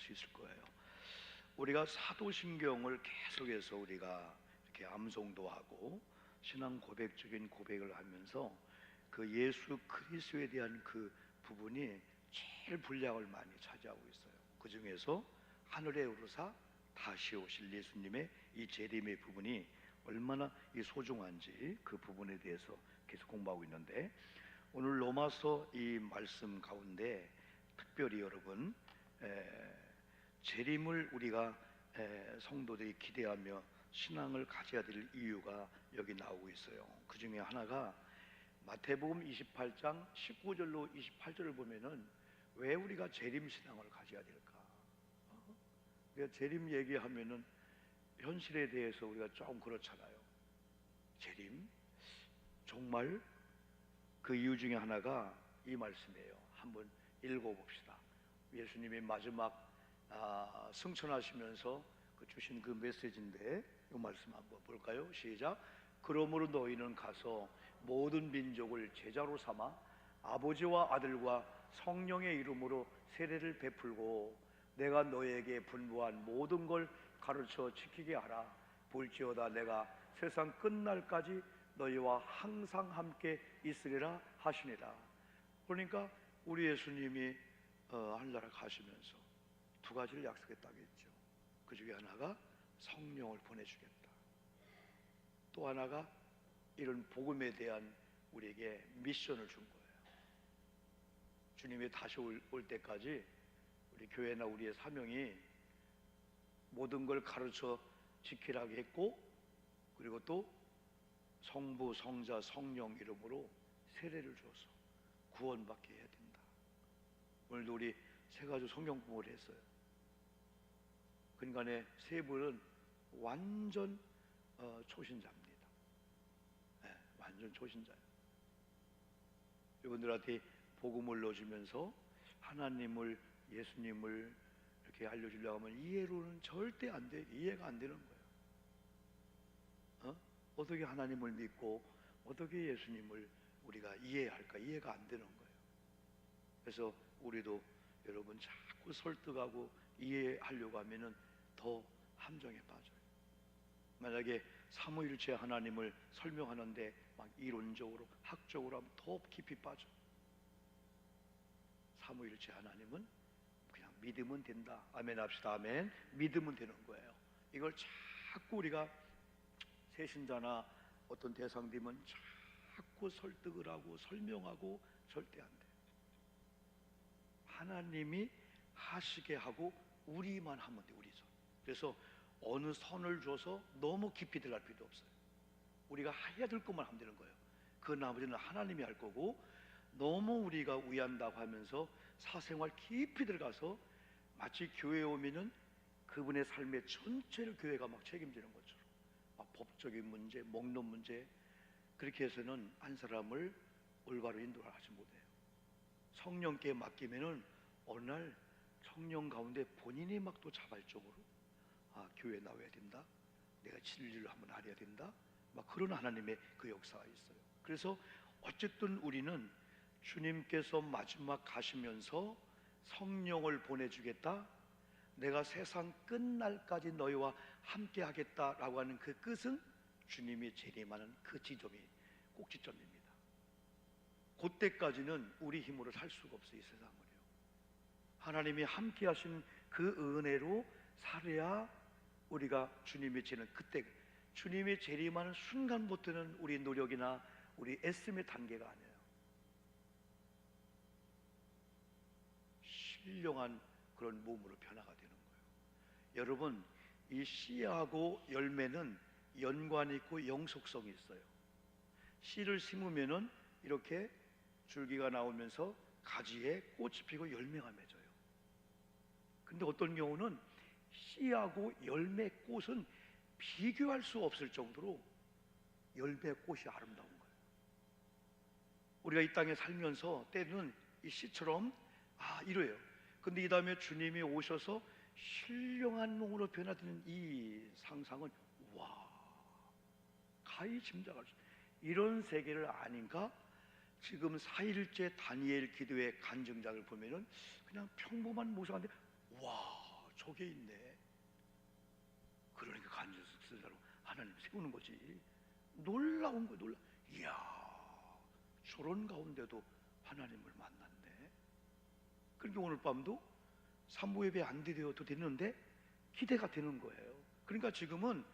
수 있을 거예요. 우리가 사도신경을 계속해서 우리가 이렇게 암송도 하고 신앙 고백적인 고백을 하면서 그 예수 그리스도에 대한 그 부분이 제일 분량을 많이 차지하고 있어요. 그 중에서 하늘에 오르사 다시 오실 예수님의 이 재림의 부분이 얼마나 이 소중한지 그 부분에 대해서 계속 공부하고 있는데, 오늘 로마서 이 말씀 가운데 특별히 여러분 재림을 우리가 성도들이 기대하며 신앙을 가져야 될 이유가 여기 나오고 있어요. 그 중에 하나가 마태복음 28장 19절로 28절을 보면은 왜 우리가 재림 신앙을 가져야 될까? 우리가 재림 얘기하면은 현실에 대해서 우리가 좀 그렇잖아요. 재림? 정말 그 이유 중에 하나가 이 말씀이에요. 한번 읽어봅시다. 예수님이 마지막 승천하시면서 주신 그 메시지인데 이 말씀 한번 볼까요? 시작. 그러므로 너희는 가서 모든 민족을 제자로 삼아 아버지와 아들과 성령의 이름으로 세례를 베풀고 내가 너희에게 분부한 모든 걸 가르쳐 지키게 하라. 볼지어다 내가 세상 끝날까지 너희와 항상 함께 있으리라 하시니라. 그러니까 우리 예수님이 하늘나라 가시면서 두 가지를 약속했다고 했죠. 그 중에 하나가 성령을 보내주겠다. 또 하나가 이런 복음에 대한 우리에게 미션을 준 거예요. 주님이 다시 올 때까지 우리 교회나 우리의 사명이 모든 걸 가르쳐 지키라고 했고, 그리고 또 성부, 성자, 성령 이름으로 세례를 줘서 구원받게 해야 된다. 오늘도 우리 세 가지 성경 공부를 했어요. 그러니까 세 분은 완전 초신자입니다. 완전 초신자예요. 여러분들한테 복음을 넣어주면서 하나님을, 예수님을 이렇게 알려주려고 하면 이해로는 절대 안 돼. 이해가 안 되는 거예요. 어떻게 하나님을 믿고 어떻게 예수님을 우리가 이해할까? 이해가 안 되는 거예요. 그래서 우리도 여러분 자꾸 설득하고 이해하려고 하면은 더 함정에 빠져요. 만약에 삼위일체 하나님을 설명하는데 막 이론적으로 학적으로 하면 더 깊이 빠져. 삼위일체 하나님은 그냥 믿으면 된다. 아멘 합시다. 아멘. 믿으면 되는 거예요. 이걸 자꾸 우리가 새신자나 어떤 대상되면 자꾸 설득을 하고 설명하고 절대 안 돼요. 하나님이 하시게 하고 우리만 하면 돼. 우리 손. 그래서 어느 선을 줘서 너무 깊이 들어갈 필요도 없어요. 우리가 해야 될 것만 하면 되는 거예요. 그 나머지는 하나님이 할 거고, 너무 우리가 위한다고 하면서 사생활 깊이 들어가서 마치 교회에 오면은 그분의 삶의 전체를 교회가 막 책임지는 것처럼 막 법적인 문제, 먹는 문제, 그렇게 해서는 한 사람을 올바로 인도하지 못해요. 성령께 맡기면은 어느 날 성령 가운데 본인이 막 또 자발적으로 교회 나와야 된다, 내가 진리를 한번 알아야 된다, 막 그런 하나님의 그 역사가 있어요. 그래서 어쨌든 우리는 주님께서 마지막 가시면서 성령을 보내주겠다, 내가 세상 끝날까지 너희와 함께 하겠다라고 하는 그 끝은 주님이 재림하는 그 지점이 꼭지점입니다. 그때까지는 우리 힘으로 살 수가 없어요. 이 세상을요. 하나님이 함께 하신 그 은혜로 살아야 우리가 주님이 재는 그때, 주님이 재림하는 순간부터는 우리 노력이나 우리 애씀의 단계가 아니에요. 신령한 그런 몸으로 변화가 되는 거예요. 여러분, 이 씨하고 열매는 연관이 있고 영속성이 있어요. 씨를 심으면은 이렇게 줄기가 나오면서 가지에 꽃이 피고 열매가 맺어요. 근데 어떤 경우는 씨하고 열매, 꽃은 비교할 수 없을 정도로 열매, 꽃이 아름다운 거예요. 우리가 이 땅에 살면서 때는 이 씨처럼 이래요. 근데 이 다음에 주님이 오셔서 신령한 몸으로 변화되는 이 상상은 가히 짐작할 수, 이런 세계를 아닌가? 지금 4일째 다니엘 기도의 간증작을 보면은 그냥 평범한 모습인데 저게 있네. 그러니까 간증서자로 하나님 세우는 거지. 놀라운 거야, 놀라. 이야, 저런 가운데도 하나님을 만났네. 그러니까 오늘 밤도 산모 예배 안 드려도 되는데 기대가 되는 거예요. 그러니까 지금은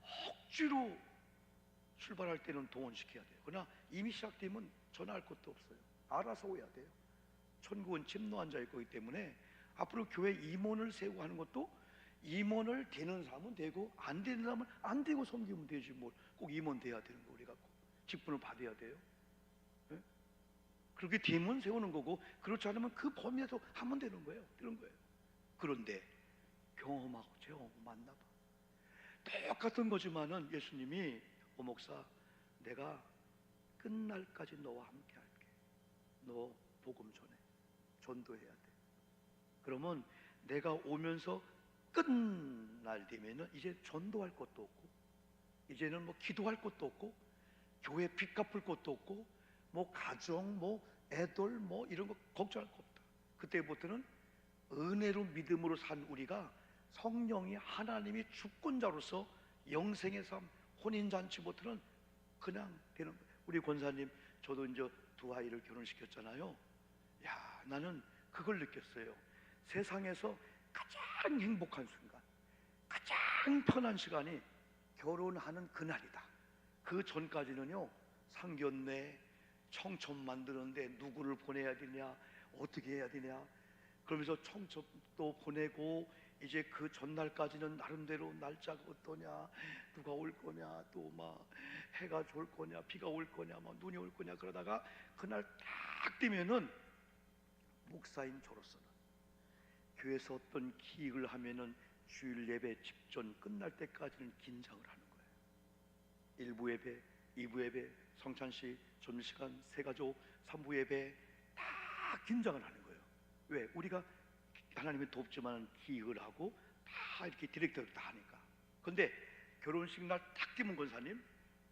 억지로 출발할 때는 동원시켜야 돼요. 그러나 이미 시작되면 전화할 것도 없어요. 알아서 오야 돼요. 천국은 침노 앉아 있기 때문에 앞으로 교회 임원을 세우고 하는 것도 임원을 되는 사람은 되고 안 되는 사람은 안 되고 섬기면 되지 뭘 꼭 임원 돼야 되는 거. 우리가 꼭 직분을 받아야 돼요. 네? 그렇게 되면 세우는 거고 그렇지 않으면 그 범위에서 하면 되는 거예요. 그런 거예요. 그런데 경험하고 제하고 만나봐. 똑같은 거지만은 예수님이 목사 내가 끝날까지 너와 함께 할게. 너 복음 전해. 전도해야 돼. 그러면 내가 오면서 끝날 되면은 이제 전도할 것도 없고 이제는 뭐 기도할 것도 없고 교회 빚 갚을 것도 없고 뭐 가정 뭐 애들 뭐 이런 거 걱정할 거 없다. 그때부터는 은혜로 믿음으로 산 우리가 성령이 하나님이 주권자로서 영생의 삶 혼인잔치부터는 그냥 되는 거예요. 우리 권사님 저도 이제 두 아이를 결혼시켰잖아요. 야, 나는 그걸 느꼈어요. 세상에서 가장 행복한 순간, 가장 편한 시간이 결혼하는 그날이다. 그 전까지는요, 상견례, 청첩 만드는데 누구를 보내야 되냐, 어떻게 해야 되냐, 그러면서 청첩도 보내고 이제 그 전날까지는 나름대로 날짜가 어떠냐, 누가 올 거냐, 또 막 해가 좋을 거냐, 비가 올 거냐, 막 눈이 올 거냐, 그러다가 그날 딱 되면은 목사인 저로서는 교회에서 어떤 기획을 하면은 주일 예배 직전 끝날 때까지는 긴장을 하는 거예요. 1부 예배, 2부 예배, 성찬식, 점심시간, 새가족, 3부 예배 다 긴장을 하는 거예요. 왜? 우리가 하나님이 돕지만 기획을 하고 다 이렇게 디렉터를 다 하니까. 근데 결혼식 날 딱 되면 권사님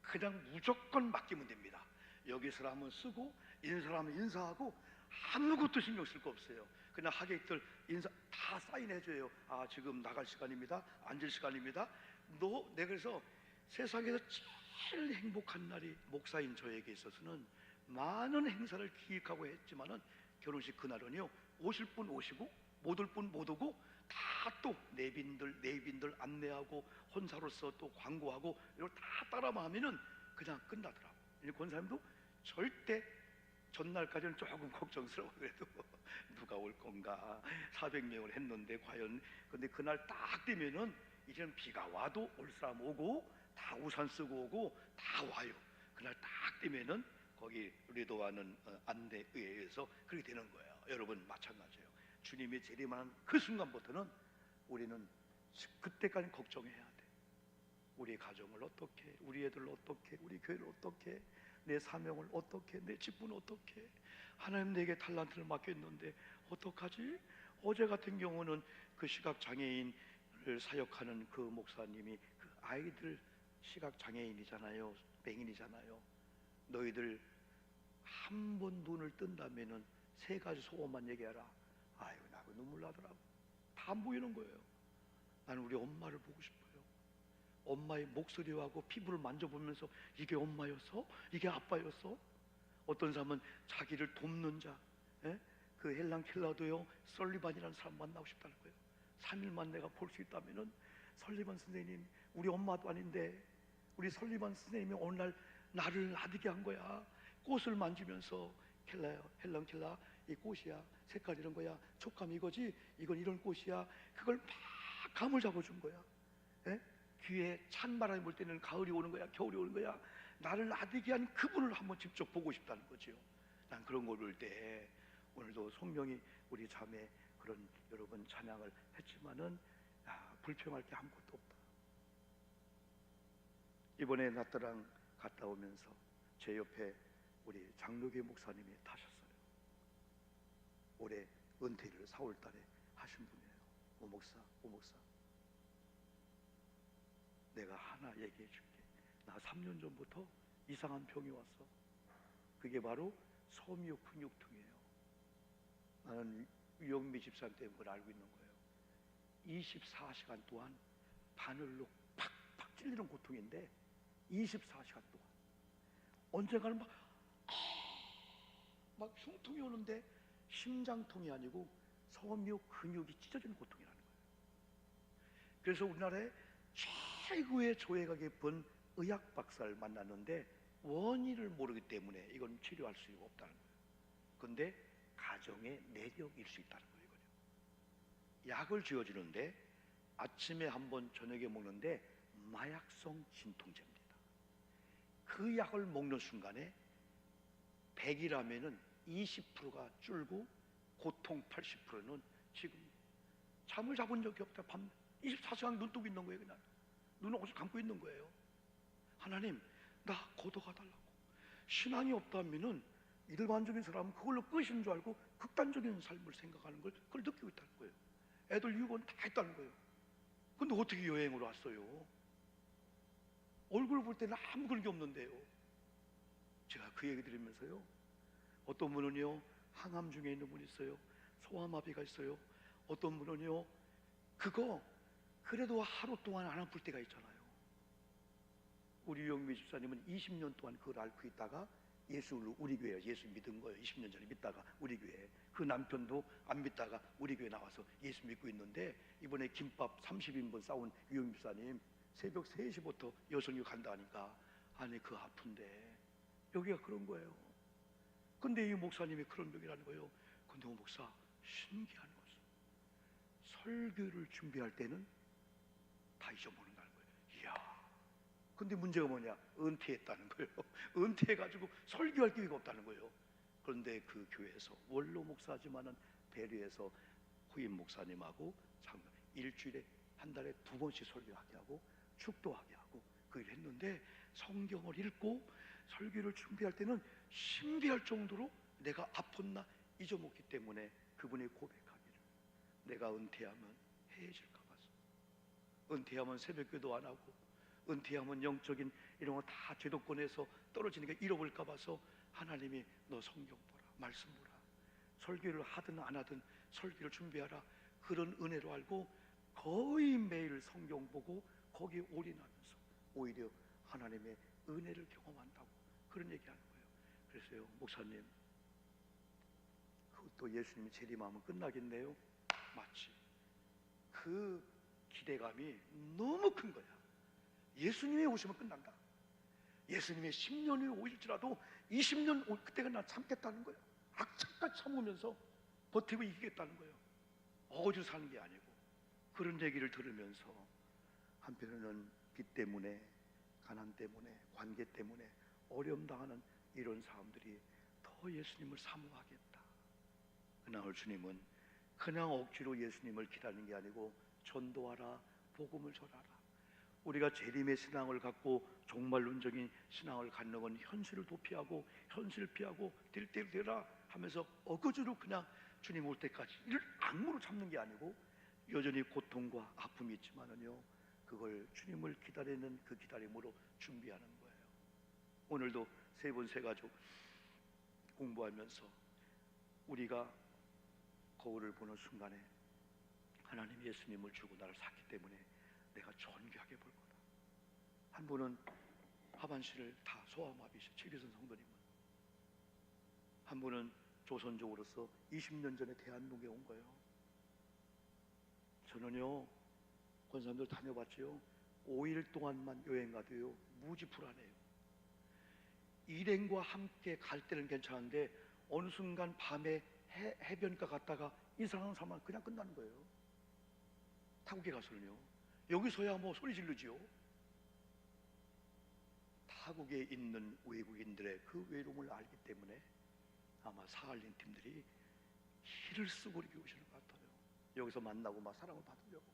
그냥 무조건 맡기면 됩니다. 여기 사람은 쓰고 있는 사람은 인사하고 아무것도 신경 쓸 거 없어요. 그냥 하객들 인사 다 사인해줘요. 아, 지금 나갈 시간입니다. 앉을 시간입니다. 내가 그래서 세상에서 제일 행복한 날이 목사인 저에게 있어서는 많은 행사를 기획하고 했지만은 결혼식 그날은요, 오실 분 오시고 못 올 분 못 오고 다 또 내빈들 안내하고 혼사로서 또 광고하고 이걸 다 따라만 하면은 그냥 끝나더라고. 권사님도 절대 전날까지는 조금 걱정스러워. 그래도 누가 올 건가, 400명을 했는데 과연. 근데 그날 딱 되면은 이제는 비가 와도 올 사람 오고 다 우산 쓰고 오고 다 와요. 그날 딱 되면은 거기 리도하는 안내에 의해서 그렇게 되는 거예요. 여러분 마찬가지예요. 주님이 재림하는 그 순간부터는 우리는 그때까지 걱정해야 돼. 우리 가정을 어떻게, 우리 애들 어떻게, 우리 교회를 어떻게, 내 사명을 어떻게, 내 직분을 어떻게. 하나님 내게 달란트를 맡겼는데 어떡하지? 어제 같은 경우는 그 시각장애인을 사역하는 그 목사님이 그 아이들 시각장애인이잖아요, 맹인이잖아요. 너희들 한 번 눈을 뜬다면은 3가지 소원만 얘기하라. 아유, 나고 눈물 나더라고. 다 안 보이는 거예요. 나는 우리 엄마를 보고 싶어요. 엄마의 목소리하고 피부를 만져보면서 이게 엄마였어? 이게 아빠였어? 어떤 사람은 자기를 돕는 자, 그 헬란 켈러도요, 설리반이라는 사람 만나고 싶다는 거예요. 3일만 내가 볼 수 있다면은 설리반 선생님, 우리 엄마도 아닌데 우리 설리반 선생님이 오늘날 나를 나대게 한 거야. 꽃을 만지면서 켈라요, 헬란 켈라, 이 꽃이야, 색깔 이런 거야, 촉감 이거지, 이건 이런 꽃이야. 그걸 막 감을 잡아준 거야. 귀에 찬바람이 불 때는 가을이 오는 거야, 겨울이 오는 거야. 나를 나대게 한 그분을 한번 직접 보고 싶다는 거죠. 난 그런 걸 볼 때 오늘도 성령이 우리 자매 그런 여러분 찬양을 했지만은 불평할 게 아무것도 없다. 이번에 나트랑 갔다 오면서 제 옆에 우리 장로교 목사님이 타셨어요. 올해 은퇴를 4월 달에 하신 분이에요. 오 목사, 내가 하나 얘기해 줄게. 나 3년 전부터 이상한 병이 왔어. 그게 바로 섬유 근육통이에요. 나는 유영미 집사님 때문에 그걸 알고 있는 거예요. 24시간 동안 바늘로 팍팍 찔리는 고통인데 24시간 동안 언젠가는 막 흉통이 오는데 심장통이 아니고 섬유 근육이 찢어지는 고통이라는 거예요. 그래서 우리나라에 최고의 조예가 깊은 의학 박사를 만났는데 원인을 모르기 때문에 이건 치료할 수 없다는 거예요. 그런데 가정의 내력일 수 있다는 거예요. 이거는. 약을 지어주는데 아침에 한 번 저녁에 먹는데 마약성 진통제입니다. 그 약을 먹는 순간에 100이라면은 20%가 줄고 고통 80%는 지금 잠을 잡은 적이 없다. 밤 24시간 눈 뜨고 있는 거예요. 그냥 눈을 어디서 감고 있는 거예요. 하나님, 나 고도가 달라고. 신앙이 없다면은 일반적인 사람은 그걸로 끝인 줄 알고 극단적인 삶을 생각하는 걸 그걸 느끼고 있다는 거예요. 애들 유언 다 했다는 거예요. 근데 어떻게 여행으로 왔어요? 얼굴 볼 때는 아무 그런 게 없는데요. 제가 그 얘기 들으면서요, 어떤 분은요 항암 중에 있는 분이 있어요. 소아마비가 있어요. 어떤 분은요 그거 그래도 하루 동안 안 아플 때가 있잖아요. 우리 유영미 집사님은 20년 동안 그걸 앓고 있다가 예수를 우리 교회 예수 믿은 거예요. 20년 전에 믿다가 우리 교회. 그 남편도 안 믿다가 우리 교회 나와서 예수 믿고 있는데 이번에 김밥 30인분 싸운 유영미 집사님 새벽 3시부터 여성이 간다 하니까 아니 그 아픈데 여기가 그런 거예요. 근데 이 목사님이 그런 병이라는 거예요. 근데 목사 신기한 것은 설교를 준비할 때는 다 잊어먹는다는 거예요. 이야. 근데 문제가 뭐냐? 은퇴했다는 거예요. 은퇴해가지고 설교할 기회가 없다는 거예요. 그런데 그 교회에서 원로 목사지만은 배려해서 후임 목사님하고 장로 일주일에 한 달에 2번씩 설교하게 하고 축도하게 하고 그 일을 했는데 성경을 읽고 설교를 준비할 때는 신비할 정도로 내가 아팠나 잊어먹기 때문에 그분이 고백하기를 내가 은퇴하면 해해질까 봐서 은퇴하면 새벽기도 안 하고 은퇴하면 영적인 이런 거 다 제도권에서 떨어지니까 잃어버릴까 봐서 하나님이 너 성경 보라 말씀 보라 설교를 하든 안 하든 설교를 준비하라 그런 은혜로 알고 거의 매일 성경 보고 거기에 올인하면서 오히려 하나님의 은혜를 경험한다고 그런 얘기하는 거예요. 그래서요 목사님 그것도 예수님이 재림하면 끝나겠네요. 마치 그 기대감이 너무 큰 거야. 예수님이 오시면 끝난다. 예수님의 10년 후에 오실지라도 20년 그때가 나 참겠다는 거예요. 악착까지 참으면서 버티고 이기겠다는 거예요. 어거지로 사는 게 아니고 그런 얘기를 들으면서 한편으로는 빚 때문에 가난 때문에 관계 때문에 어려움 당하는 이런 사람들이 더 예수님을 사모하겠다. 그날 주님은 그냥 억지로 예수님을 기다리는 게 아니고 전도하라 복음을 전하라. 우리가 재림의 신앙을 갖고 종말론적인 신앙을 갖는 건 현실을 도피하고 현실을 피하고 될 대로 되라 하면서 어거지로 그냥 주님 올 때까지 이를 악무로 참는 게 아니고 여전히 고통과 아픔이 있지만은요 그걸 주님을 기다리는 그 기다림으로 준비하는 거예요. 오늘도 세 분 세 가족 공부하면서 우리가 거울을 보는 순간에 하나님 예수님을 주고 나를 샀기 때문에 내가 존귀하게 볼 거다. 한 분은 하반신을 다 소아마비시 최기선 성도님은 한 분은 조선족으로서 20년 전에 대한민국에 온 거예요. 저는요 권사님들 다녀봤죠. 5일 동안만 여행 가도요 무지 불안해요. 일행과 함께 갈 때는 괜찮은데 어느 순간 밤에 해변가 갔다가 이상한 사람 그냥 끝나는 거예요. 타국에 가서는요. 여기서야 뭐 소리 지르지요. 타국에 있는 외국인들의 그 외로움을 알기 때문에 아마 사할린 팀들이 희를 쓰고 이렇게 오시는 것 같아요. 여기서 만나고 막 사랑을 받으려고.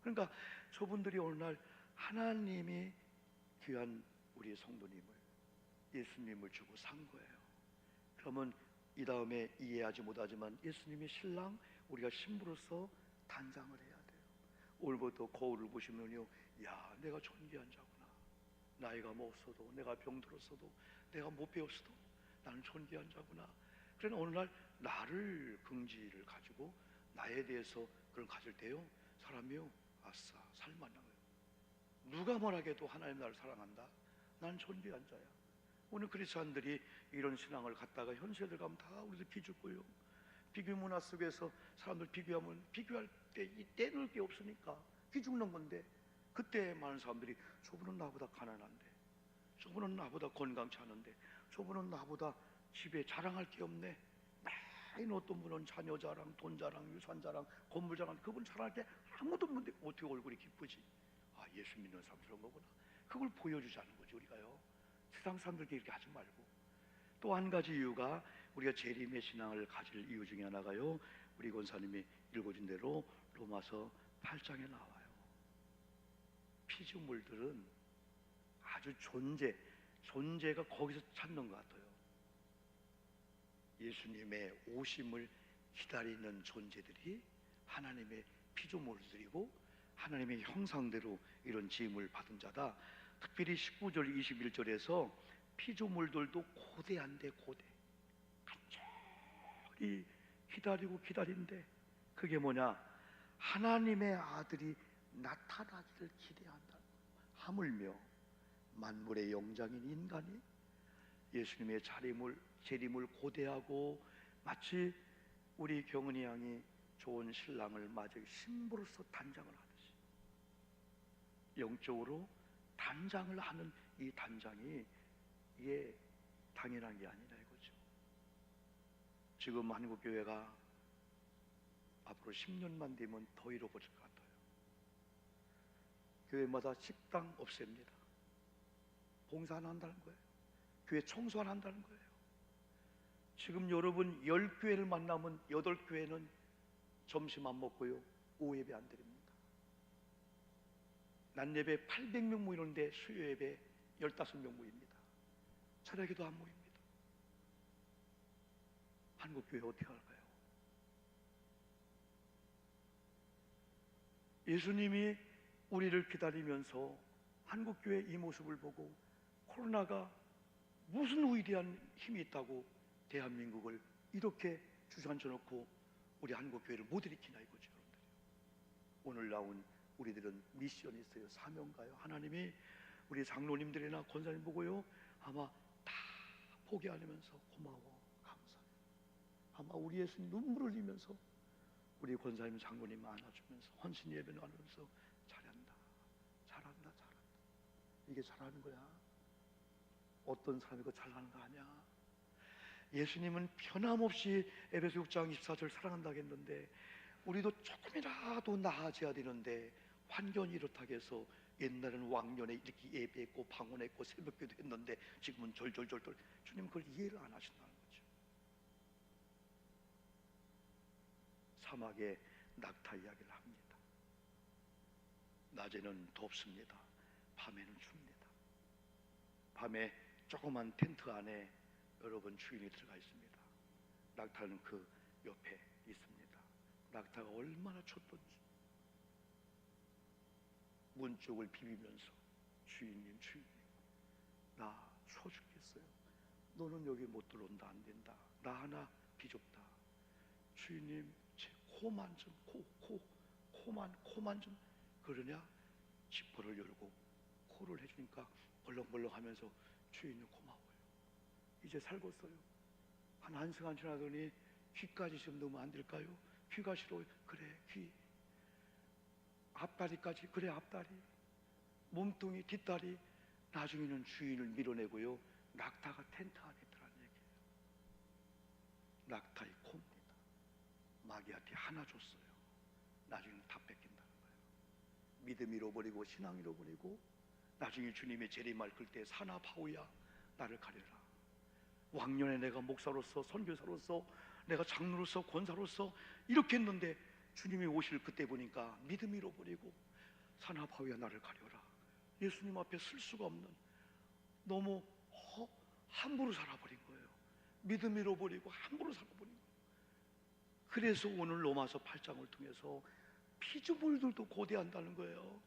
그러니까 저분들이 오늘날 하나님이 귀한 우리 성도님을 예수님을 주고 산 거예요. 그러면 이 다음에 이해하지 못하지만 예수님의 신랑 우리가 신부로서 단장을 해야 돼요. 오늘부터 거울을 보시면요, 야, 내가 존귀한 자구나. 나이가 먹었어도, 내가 병들었어도, 내가 못 배웠어도 나는 존귀한 자구나. 그러나 오늘날 나를 긍지를 가지고 나에 대해서 그걸 가질 때요, 사람이요, 아싸, 살만한 거예요. 누가 뭐라해도 하나님 나를 사랑한다, 난 존귀한 자야. 오늘 크리스찬들이 이런 신앙을 갖다가 현실에 들어가면 다 우리들 기죽고요. 비교 문화 속에서 사람들 비교하면 비교할 때 이 떼놓을 게 없으니까 기죽는 건데, 그때 많은 사람들이 저분은 나보다 가난한데, 저분은 나보다 건강치 않은데, 저분은 나보다 집에 자랑할 게 없네. 맨 어떤 분은 자녀 자랑, 돈 자랑, 유산 자랑, 건물 자랑, 그분 자랑할 게 아무도 없는데 어떻게 얼굴이 기쁘지? 아, 예수 믿는 사람 그런 거구나. 그걸 보여주자는 거죠, 우리가요. 세상 사람들께 이렇게 하지 말고. 또 한 가지 이유가, 우리가 재림의 신앙을 가질 이유 중에 하나가요, 우리 권사님이 읽어준 대로 로마서 8장에 나와요. 피조물들은 아주 존재가 거기서 찾는 것 같아요. 예수님의 오심을 기다리는 존재들이 하나님의 피조물들이고 하나님의 형상대로 이런 지음을 받은 자다. 특별히 19절 21절에서 피조물들도 고대한데, 고대 간절히 기다리고 기다린데, 그게 뭐냐? 하나님의 아들이 나타나기를 기대한다. 하물며 만물의 영장인 인간이 예수님의 재림을 고대하고, 마치 우리 경은이 양이 좋은 신랑을 맞을 신부로서 단장을 하듯이 영적으로 단장을 하는 이 단장이, 이게 당연한 게 아니라 이거죠. 지금 한국교회가 앞으로 10년만 되면 더 잃어버릴 것 같아요. 교회마다 식당 없앱니다. 봉사 안 한다는 거예요. 교회 청소 안 한다는 거예요. 지금 여러분 10교회를 만나면 8교회는 점심 안 먹고요, 오후 예배 안 드립니다. 낮 예배 800명 모이는데 수요 예배 15명 모입니다. 철야기도 안 모입니다. 한국교회 어떻게 할까요? 예수님이 우리를 기다리면서 한국교회 이 모습을 보고, 코로나가 무슨 위대한 힘이 있다고 대한민국을 이렇게 주저앉혀 놓고 우리 한국교회를 못 일으키나 이거죠. 여러분들, 오늘 나온 우리들은 미션이 있어요. 사명가요. 하나님이 우리 장로님들이나 권사님 보고요, 아마 다 포기하면서 고마워, 감사해. 아마 우리 예수님 눈물을 흘리면서 우리 권사님 장로님 안아주면서 헌신 예배를 하면서 잘한다, 잘한다, 잘한다. 이게 잘하는 거야. 어떤 사람이 그 잘하는 거 아니야. 예수님은 변함없이 에베소 6장 24절 사랑한다고 했는데, 우리도 조금이라도 나아져야 되는데 환경이 이렇다고 해서, 옛날에는 왕년에 이렇게 예배했고 방언했고 새벽기도 했는데 지금은 절절절절, 주님 그걸 이해를 안 하신다는 거죠. 사막에 낙타 이야기를 합니다. 낮에는 덥습니다. 밤에는 춥니다. 밤에 조그만 텐트 안에 여러분 주인이 들어가 있습니다. 낙타는 그 옆에 있습니다. 낙타가 얼마나 춥던지 문 쪽을 비비면서, 주인님, 주인님, 나 추워 죽겠어요. 너는 여기 못 들어온다, 안 된다. 나 하나 비좁다. 주인님, 제 코만 좀, 코만 좀. 그러냐? 지퍼를 열고 코를 해주니까 벌렁벌렁하면서, 주인님 고마워요. 이제 살겠어요. 한 1시간 지나더니 귀까지 좀 넣으면 안 될까요? 귀가 싫어요. 그래, 귀. 앞다리까지. 그래, 앞다리. 몸뚱이, 뒷다리. 나중에는 주인을 밀어내고요, 낙타가 텐트 안에 있더라는 얘기예요. 낙타의 코입니다. 마귀한테 하나 줬어요. 나중에는 다 뺏긴다는 거예요. 믿음 잃어버리고 신앙 잃어버리고, 나중에 주님의 재림할 그때 사나바오야, 나를 가려라. 왕년에 내가 목사로서, 선교사로서, 내가 장로로서, 권사로서 이렇게 했는데 주님이 오실 그때 보니까 믿음 잃어버리고, 사나바오야 나를 가려라. 예수님 앞에 쓸 수가 없는, 너무 함부로 살아버린 거예요. 믿음 잃어버리고 함부로 살아버린 거예요. 그래서 오늘 로마서 8장을 통해서 피조물들도 고대한다는 거예요.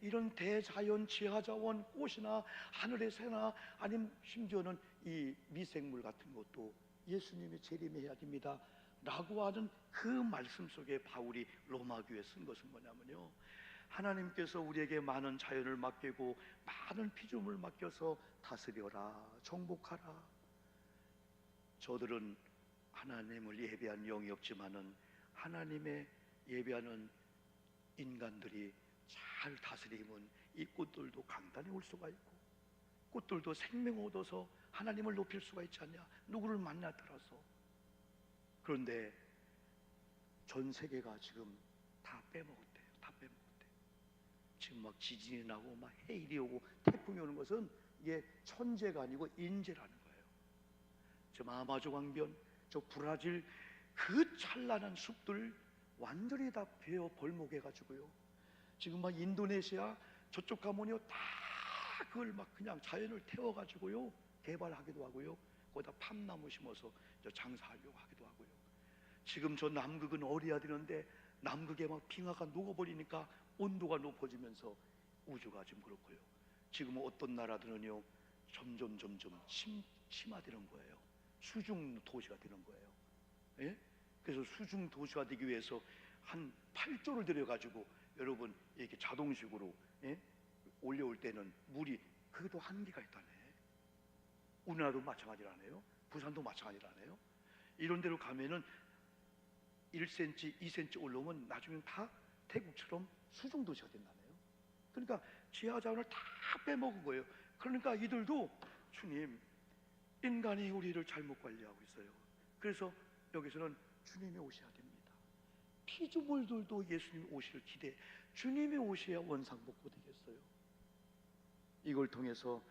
이런 대자연, 지하자원, 꽃이나 하늘의 새나, 아니면 심지어는 이 미생물 같은 것도 예수님이 재림해야 됩니다. 라고 하는 그 말씀 속에 바울이 로마 교회에 쓴 것은 뭐냐면요, 하나님께서 우리에게 많은 자연을 맡기고 많은 피조물을 맡겨서 다스려라, 정복하라. 저들은 하나님을 예배한 영이 없지만은 하나님의 예배하는 인간들이 잘 다스리면 이 꽃들도 강단에 올 수가 있고 꽃들도 생명 얻어서 하나님을 높일 수가 있지 않냐, 누구를 만나 따라서. 그런데 전 세계가 지금 다 빼먹었대요. 다 빼먹었대요. 지금 막 지진이 나고 막 해일이 오고 태풍이 오는 것은 이게 천재가 아니고 인재라는 거예요. 지금 아마존 강변, 저 브라질 그 찬란한 숲들 완전히 다 베어 벌목해가지고요. 지금 막 인도네시아 저쪽 가면요 다 그걸 막 그냥 자연을 태워가지고요 개발하기도 하고요. 거기다 팜나무 심어서 저 장사하려고 하기도 하고요. 지금 저 남극은 얼어야 되는데 남극에 막 빙하가 녹아버리니까 온도가 높아지면서 우주가 지금 그렇고요. 지금 어떤 나라들은요 점점 심화되는 거예요. 수중 도시가 되는 거예요. 예? 그래서 수중 도시가 되기 위해서 한 8조를 들여가지고 여러분 이렇게 자동식으로 올려올 때는 물이 그것도 한계가 있다네. 우리나라도 마찬가지라네요. 부산도 마찬가지라네요. 이런 데로 가면은 1cm, 2cm 올라오면 나중엔 다 태국처럼 수중 도시가 된다네요. 그러니까 지하 자원을 다 빼먹은 거예요. 그러니까 이들도 주님, 인간이 우리를 잘못 관리하고 있어요. 그래서 여기서는 주님이 오셔야 됩니다. 피조물들도 예수님 오시를 기대해. 주님이 오셔야 원상복구 되겠어요. 이걸 통해서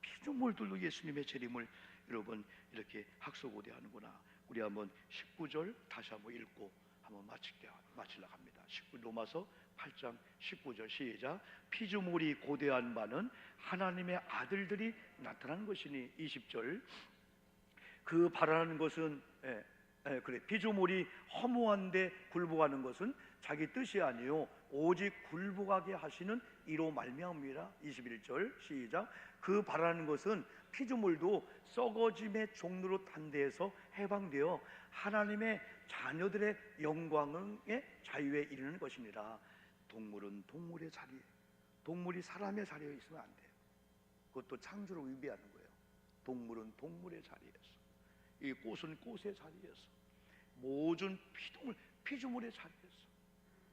피조물들도 예수님의 재림을 여러분 이렇게 학수고대하는구나. 우리 한번 19절 다시 한번 읽고 한번 마치려고 합니다. 로마서 8장 19절 시작. 피조물이 고대한 바는 하나님의 아들들이 나타난 것이니. 20절 그 바라는 것은 그래, 피조물이 허무한데 굴복하는 것은 자기 뜻이 아니요 오직 굴복하게 하시는 이로 말미암음이라. 21절 시작. 그 바라는 것은 피조물도 썩어짐의 종로로 탄대에서 해방되어 하나님의 자녀들의 영광의 자유에 이르는 것이니라. 동물은 동물의 자리에, 동물이 사람의 자리에 있으면 안 돼요. 그것도 창조를 위배하는 거예요. 동물은 동물의 자리에서, 이 꽃은 꽃의 자리에서, 모든 피조물의 자리에서.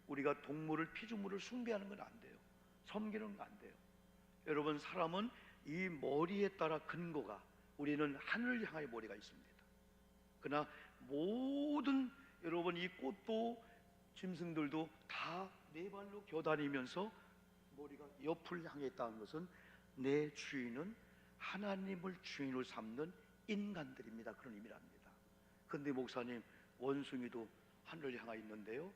우리가 동물을, 피조물을 숭배하는 건 안 돼요. 섬기는 건 안 돼요. 여러분, 사람은 이 머리에 따라 근거가, 우리는 하늘을 향하여 머리가 있습니다. 그러나 모든 여러분 이 꽃도 짐승들도 다 네 발로 겨다니면서 머리가 옆을 향해 있다는 것은 내 주인은 하나님을 주인으로 삼는 인간들입니다. 그런 의미랍니다. 근데 목사님, 원숭이도 하늘을 향해 있는데요,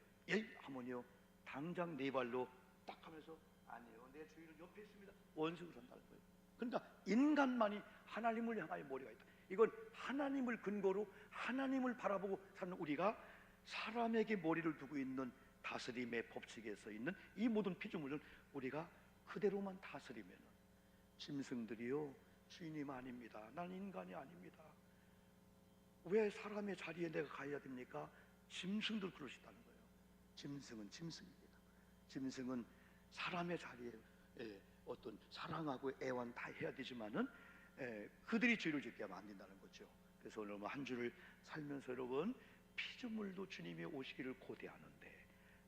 하면요 당장 네 발로 딱 하면서 아니에요, 내 주인은 옆에 있습니다. 원숭이로 산다는 거예요. 그러니까 인간만이 하나님을 향하여 머리가 있다. 이건 하나님을 근거로 하나님을 바라보고 사는 우리가 사람에게 머리를 두고 있는 다스림의 법칙에 서 있는 이 모든 피조물은 우리가 그대로만 다스리면, 짐승들이요 주인님 아닙니다. 난 인간이 아닙니다. 왜 사람의 자리에 내가 가야 됩니까? 짐승들 그러시다는 거예요. 짐승은 짐승입니다. 짐승은 사람의 자리에 어떤 사랑하고 애완 다 해야 되지만은 그들이 죄를 짓게 하면 안 된다는 거죠. 그래서 오늘 한 주를 살면서 여러분, 피조물도 주님이 오시기를 고대하는데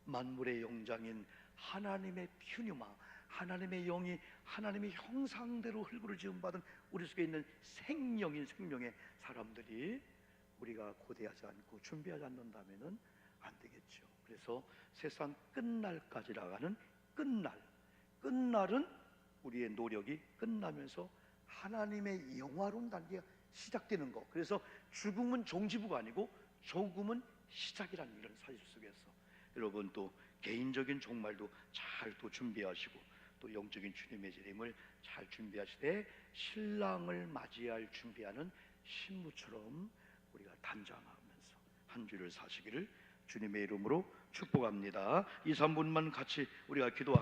만물의 영장인 하나님의 퓨뉴마, 하나님의 영이 하나님의 형상대로 흙으로 지음받은 우리 속에 있는 생명인 생명의 사람들이 우리가 고대하지 않고 준비하지 않는다면은 안 되겠죠. 그래서 세상 끝날까지라고 하는 끝날은 우리의 노력이 끝나면서 하나님의 영화로운 단계가 시작되는 거. 그래서 죽음은 종지부가 아니고 죽음은 시작이라는 이런 사실 속에서 여러분 또 개인적인 종말도 잘 또 준비하시고 또 영적인 주님의 재림을 잘 준비하시되 신랑을 맞이할 준비하는 신부처럼 우리가 단장하면서 한 주를 사시기를 주님의 이름으로 축복합니다. 2, 3분만 같이 우리가 기도합니다.